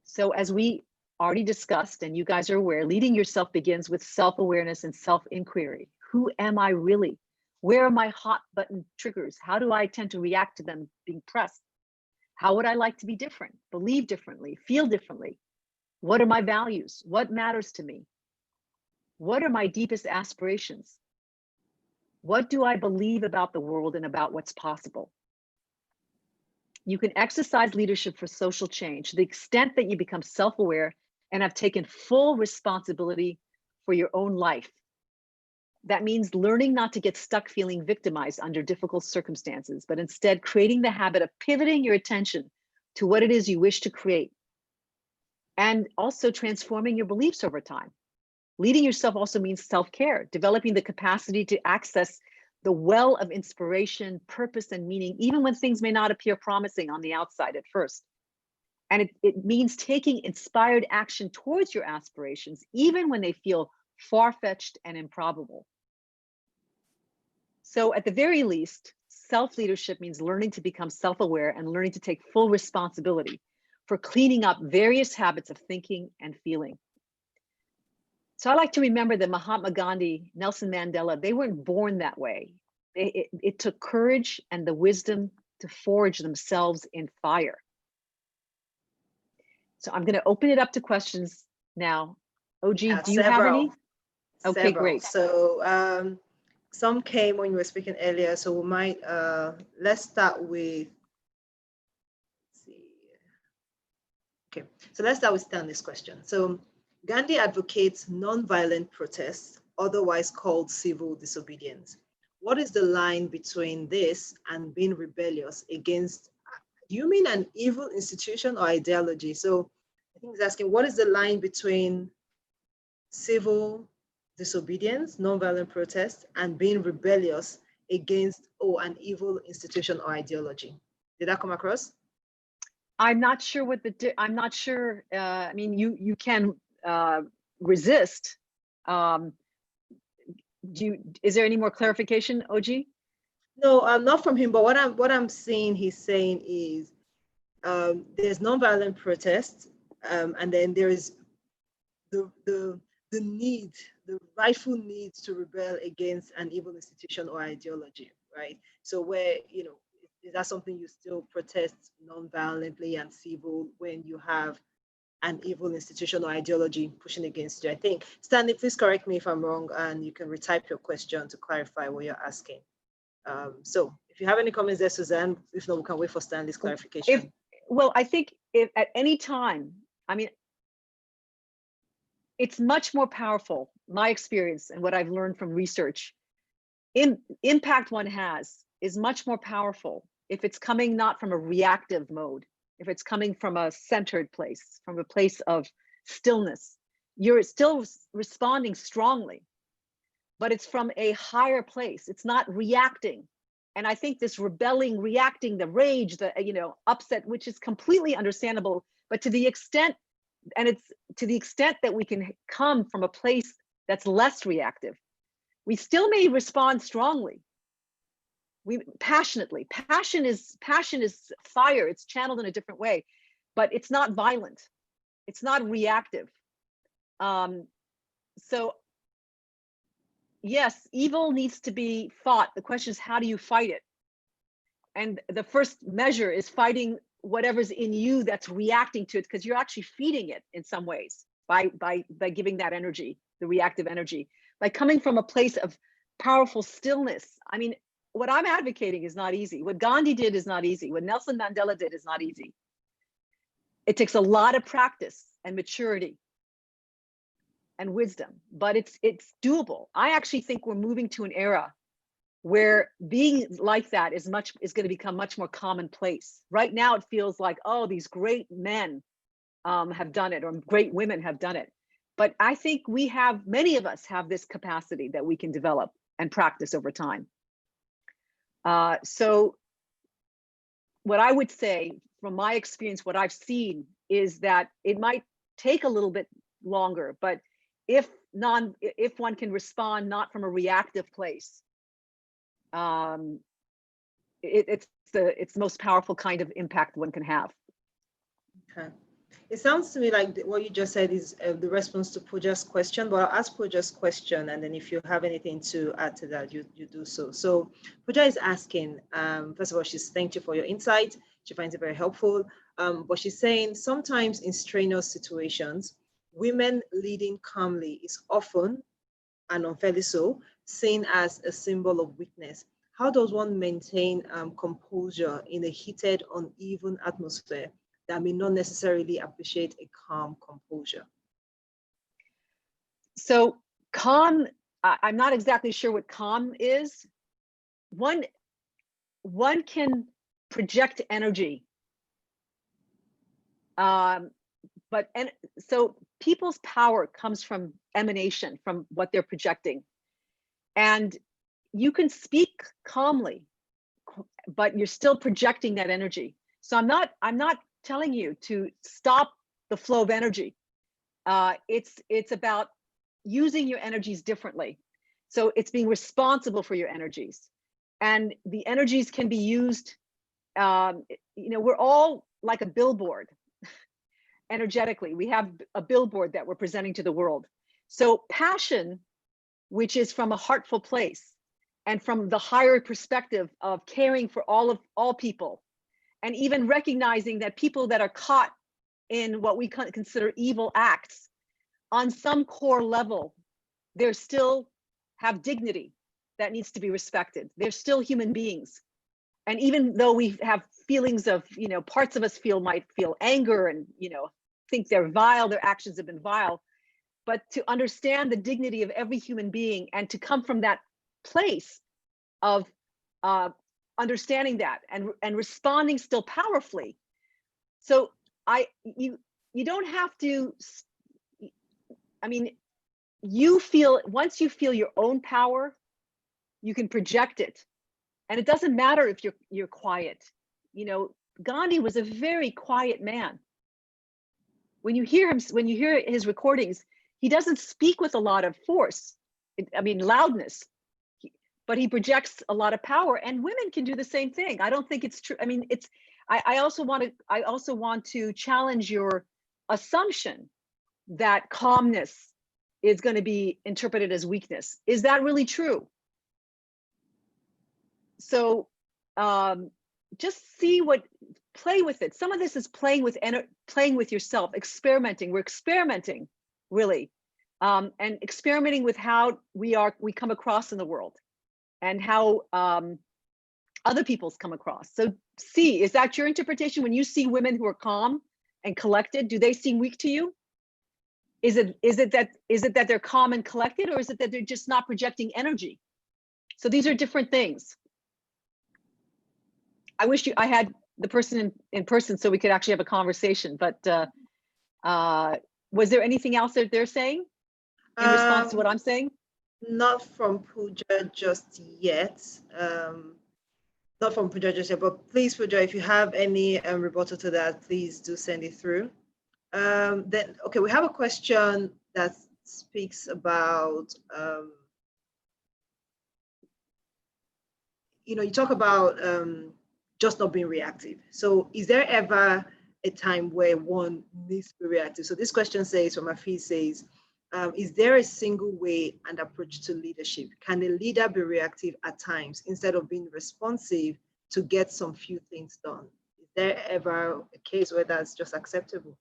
So as we already discussed, and you guys are aware, leading yourself begins with self-awareness and self-inquiry. Who am I really? Where are my hot button triggers? How do I tend to react to them being pressed? How would I like to be different, believe differently, feel differently? What are my values? What matters to me? What are my deepest aspirations? What do I believe about the world and about what's possible? You can exercise leadership for social change to the extent that you become self-aware and have taken full responsibility for your own life. That means learning not to get stuck feeling victimized under difficult circumstances, but instead creating the habit of pivoting your attention to what it is you wish to create, and also transforming your beliefs over time. Leading yourself also means self-care, developing the capacity to access the well of inspiration, purpose, and meaning, even when things may not appear promising on the outside at first. And it means taking inspired action towards your aspirations, even when they feel far-fetched and improbable. So at the very least, self-leadership means learning to become self-aware and learning to take full responsibility for cleaning up various habits of thinking and feeling. So I like to remember that Mahatma Gandhi, Nelson Mandela, they weren't born that way. It took courage and the wisdom to forge themselves in fire. So I'm going to open it up to questions now. OG, do you have any? Okay, great. So some came when you were speaking earlier, so we might, let's start with, let's see. Okay, so let's start with Stanley's question. So Gandhi advocates non-violent protests, otherwise called civil disobedience. What is the line between this and being rebellious against, do you mean an evil institution or ideology? So I think he's asking, what is the line between civil disobedience, non-violent protest, and being rebellious against an evil institution or ideology? Did that come across? I'm not sure what I'm not sure. I mean, you can resist. Is there any more clarification, OG? No, not from him, but what I'm seeing, he's saying is there's non-violent protest, and then there is the need, the rightful need to rebel against an evil institution or ideology, right? So where, you know, is that something you still protest non-violently and civil when you have an evil institution or ideology pushing against you? I think, Stanley, please correct me if I'm wrong, and you can retype your question to clarify what you're asking. So if you have any comments there, Suzanne, if not, we can wait for Stanley's clarification. Well, I think if at any time, I mean, it's much more powerful, my experience and what I've learned from research, impact one has is much more powerful if it's coming not from a reactive mode, if it's coming from a centered place, from a place of stillness. You're still responding strongly, but it's from a higher place. It's not reacting. And I think this rebelling, reacting, the rage, the upset, which is completely understandable, but to the extent, and it's to the extent that we can come from a place that's less reactive, we still may respond strongly. Passionately. Passion is fire. It's channeled in a different way, but it's not violent. It's not reactive. So yes, evil needs to be fought. The question is, how do you fight it? And the first measure is fighting whatever's in you that's reacting to it, because you're actually feeding it in some ways by giving that energy, the reactive energy, by coming from a place of powerful stillness. I mean, what I'm advocating is not easy. What Gandhi did is not easy. What Nelson Mandela did is not easy. It takes a lot of practice and maturity and wisdom, but it's doable. I actually think we're moving to an era where being like that is going to become much more commonplace. Right now, it feels like, oh, these great men have done it, or great women have done it. But I think many of us have this capacity that we can develop and practice over time. So what I would say from my experience, what I've seen is that it might take a little bit longer, but if one can respond not from a reactive place, it's the most powerful kind of impact one can have. Okay. It sounds to me like what you just said is the response to Pooja's question, but I'll ask Pooja's question, and then if you have anything to add to that, you do so. So Pooja is asking, first of all, she's thanked you for your insight. She finds it very helpful, but she's saying sometimes in strenuous situations, women leading calmly is often, and unfairly so, seen as a symbol of weakness. How does one maintain composure in a heated, uneven atmosphere that may not necessarily appreciate a calm composure? So calm, I'm not exactly sure what calm is. One can project energy And so people's power comes from emanation, from what they're projecting. And you can speak calmly, but you're still projecting that energy. So I'm not telling you to stop the flow of energy. It's about using your energies differently. So it's being responsible for your energies. And the energies can be used, we're all like a billboard. Energetically, we have a billboard that we're presenting to the world. So passion, which is from a heartful place and from the higher perspective of caring for all people, and even recognizing that people that are caught in what we consider evil acts, on some core level, they still have dignity that needs to be respected. They're still human beings. And even though we have feelings of, parts of us might feel anger and, think they're vile, their actions have been vile, but to understand the dignity of every human being and to come from that place of understanding that and responding still powerfully. So you don't have to, once you feel your own power, you can project it. And it doesn't matter if you're quiet. Gandhi was a very quiet man. When you hear his recordings, he doesn't speak with a lot of force, loudness, but he projects a lot of power, and women can do the same thing. I don't think it's true. I also want to challenge your assumption that calmness is going to be interpreted as weakness. Is that really true? So just play with it. Some of this is playing with yourself, experimenting. We're experimenting, really, and experimenting with how we come across in the world, and how other people's come across. So is that your interpretation? When you see women who are calm and collected, do they seem weak to you? Is it that they're calm and collected, or is it that they're just not projecting energy? So these are different things. I wish I had the person in person so we could actually have a conversation, but was there anything else that they're saying in response to what I'm saying? Not from Pooja just yet. Not from Pooja just yet, but please, Pooja, if you have any rebuttal to that, please do send it through. Then, okay, we have a question that speaks about, you talk about just not being reactive. So is there ever a time where one needs to be reactive? So this question says, from Afi says, is there a single way and approach to leadership? Can a leader be reactive at times instead of being responsive to get some few things done? Is there ever a case where that's just acceptable?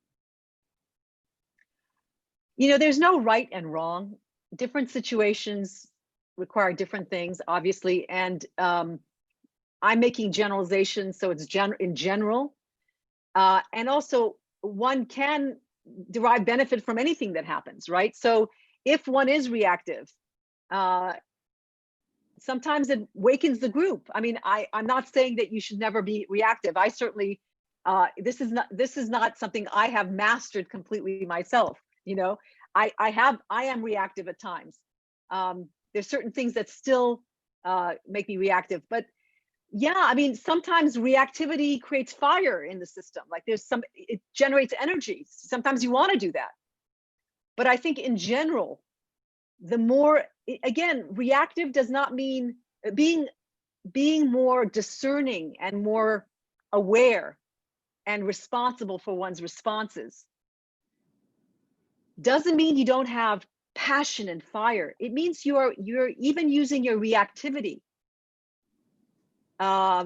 There's no right and wrong. Different situations require different things, obviously. And I'm making generalizations, so it's in general. And also, one can derive benefit from anything that happens, right? So if one is reactive, sometimes it wakens the group. I'm not saying that you should never be reactive. I certainly, this is not something I have mastered completely myself. I am reactive at times. There's certain things that still make me reactive, but yeah, sometimes reactivity creates fire in the system. Like it generates energy. Sometimes you want to do that. But I think in general, reactive does not mean being more discerning and more aware and responsible for one's responses. Doesn't mean you don't have passion and fire. It means you're even using your reactivity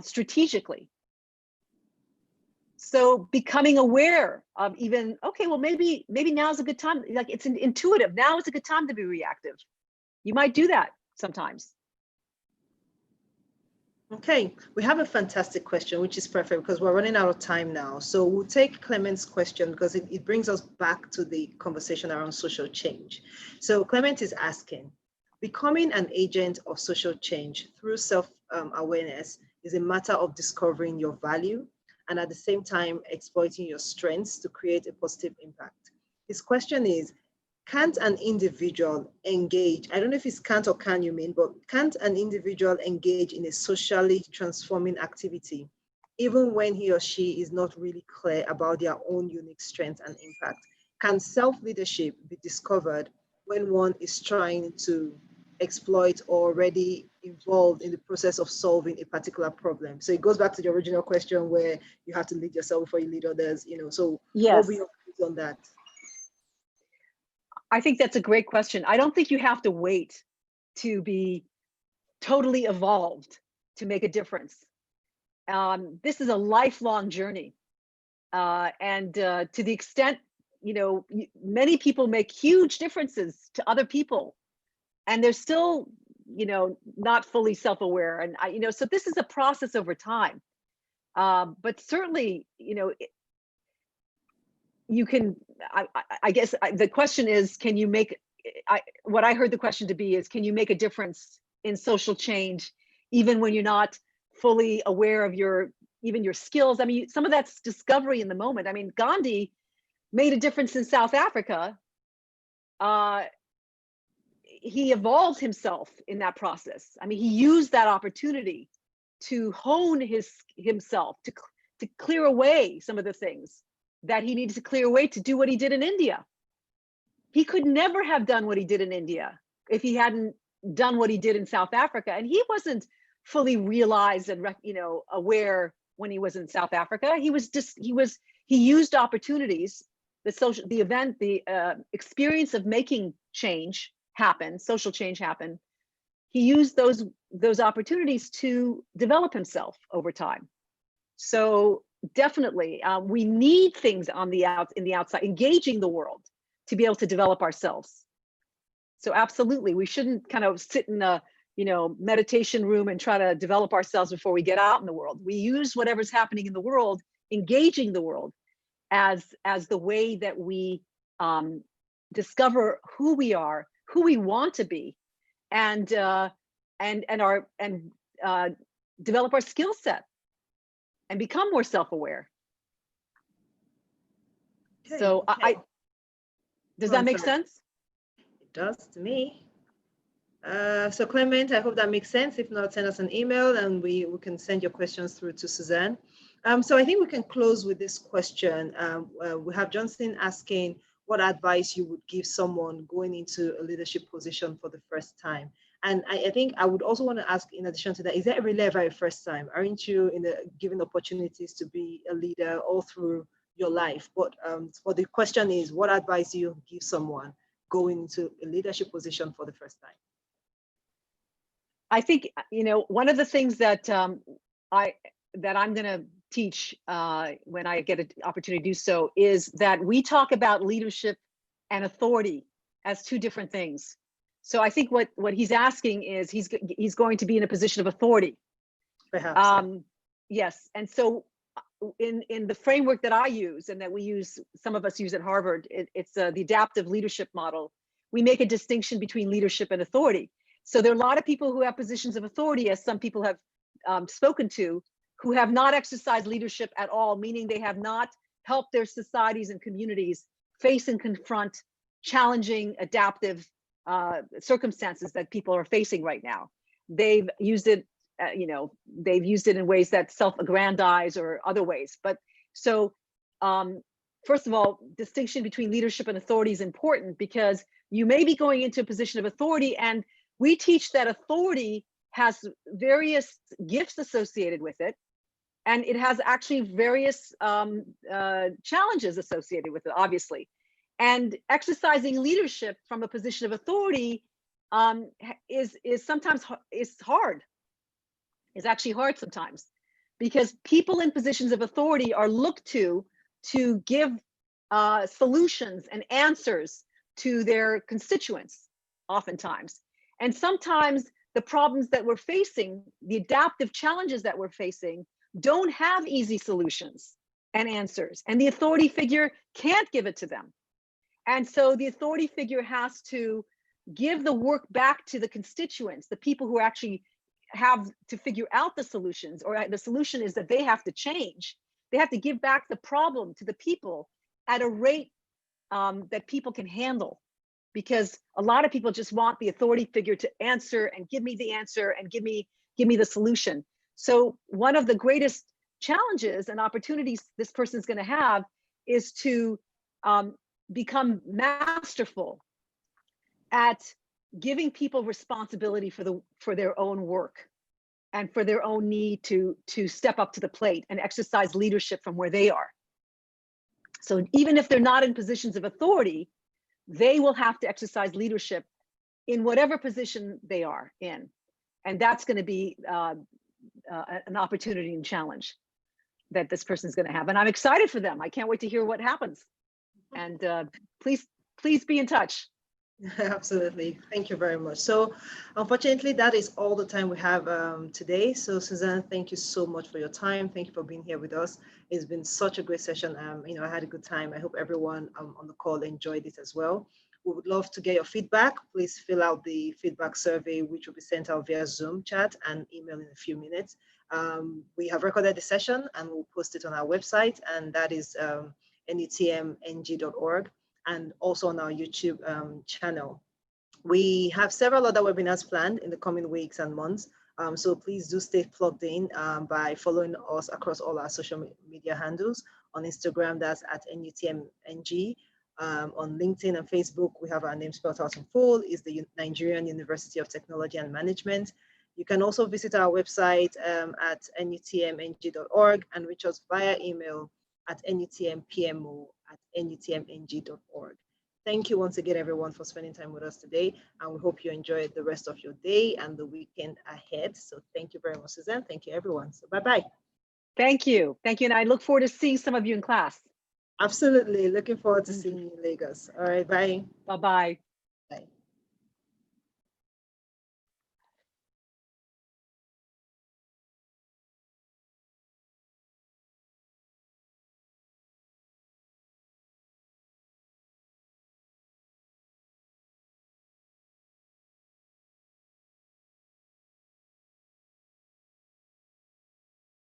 strategically. So becoming aware of even, okay, well, maybe now's a good time. Like, it's intuitive. Now is a good time to be reactive. You might do that sometimes. Okay, we have a fantastic question, which is perfect because we're running out of time now. So we'll take Clement's question because it brings us back to the conversation around social change. So Clement is asking, becoming an agent of social change through self-awareness is a matter of discovering your value and at the same time exploiting your strengths to create a positive impact. His question is, can't an individual engage, I don't know if it's can't or can you mean, but can't an individual engage in a socially transforming activity, even when he or she is not really clear about their own unique strengths and impact? Can self-leadership be discovered when one is trying to exploit or already involved in the process of solving a particular problem? So it goes back to the original question where you have to lead yourself before you lead others, so Yes. what will be your views on that? I think that's a great question. I don't think you have to wait to be totally evolved to make a difference. This is a lifelong journey. And to the extent, many people make huge differences to other people, and they're still, not fully self-aware. And, so this is a process over time. But certainly, you can, I guess the question is, can you make, what I heard the question to be is, can you make a difference in social change, even when you're not fully aware of even your skills? I mean, some of that's discovery in the moment. I mean, Gandhi made a difference in South Africa. He evolved himself in that process. I mean, he used that opportunity to hone himself, to clear away some of the things that he needed to clear away to do what he did in India. He could never have done what he did in India if he hadn't done what he did in South Africa. And he wasn't fully realized and aware when he was in South Africa. He used opportunities, the experience of making change happen, social change happen. He used those opportunities to develop himself over time. So definitely, we need things in the outside, engaging the world to be able to develop ourselves. So absolutely, we shouldn't kind of sit in a meditation room and try to develop ourselves before we get out in the world. We use whatever's happening in the world, engaging the world, as the way that we discover who we are, who we want to be, and develop our skill set and become more self-aware. Okay, so okay. Does that make sense? It does to me. So Clement, I hope that makes sense. If not, send us an email and we can send your questions through to Suzanne. So I think we can close with this question. We have Johnson asking what advice you would give someone going into a leadership position for the first time. And I think I would also want to ask, in addition to that, is that really ever a first time? Aren't you given opportunities to be a leader all through your life? But the question is, what advice do you give someone going into a leadership position for the first time? I think, one of the things that I'm going to teach when I get an opportunity to do so is that we talk about leadership and authority as two different things. So I think what he's asking is he's going to be in a position of authority. Perhaps. Yes, and so in the framework that I use and that some of us use at Harvard, it's the adaptive leadership model. We make a distinction between leadership and authority. So there are a lot of people who have positions of authority, as some people have spoken to, who have not exercised leadership at all, meaning they have not helped their societies and communities face and confront challenging adaptive circumstances that people are facing right now. They've used it, they've used it in ways that self-aggrandize or other ways. But so, first of all, distinction between leadership and authority is important, because you may be going into a position of authority, and we teach that authority has various gifts associated with it, and it has actually various challenges associated with it, obviously. And exercising leadership from a position of authority is sometimes hard. It's actually hard sometimes, because people in positions of authority are looked to give solutions and answers to their constituents, oftentimes. And sometimes the problems that we're facing, the adaptive challenges that we're facing, don't have easy solutions and answers, and the authority figure can't give it to them. And so the authority figure has to give the work back to the constituents, the people who actually have to figure out the solutions, or the solution is that they have to change. they have to give back the problem to the people at a rate that people can handle, because a lot of people just want the authority figure to answer and give me the answer and give me the solution. So one of the greatest challenges and opportunities this person is going to have is to become masterful at giving people responsibility for their own work and for their own need to step up to the plate and exercise leadership from where they are. So even if they're not in positions of authority, they will have to exercise leadership in whatever position they are in. And that's going to be an opportunity and challenge that this person is going to have. And I'm excited for them. I can't wait to hear what happens. And please be in touch. Absolutely. Thank you very much. So unfortunately, that is all the time we have today. So Susan, thank you so much for your time. Thank you for being here with us. It's been such a great session. I had a good time. I hope everyone on the call enjoyed it as well. We would love to get your feedback. Please fill out the feedback survey, which will be sent out via Zoom chat and email in a few minutes. We have recorded the session and we'll post it on our website, and that is nutmng.org, and also on our YouTube channel. We have several other webinars planned in the coming weeks and months. So please do stay plugged in by following us across all our social media handles. On Instagram, that's at NUTMNG. On LinkedIn and Facebook, we have our name spelled out in full. It's the Nigerian University of Technology and Management. You can also visit our website at nutmng.org and reach us via email at nutmpmo@nutmng.org. Thank you once again, everyone, for spending time with us today. And we hope you enjoy the rest of your day and the weekend ahead. So thank you very much, Suzanne. Thank you, everyone. So bye-bye. Thank you. Thank you. And I look forward to seeing some of you in class. Absolutely. Looking forward to seeing you in Lagos. All right. Bye. Bye-bye.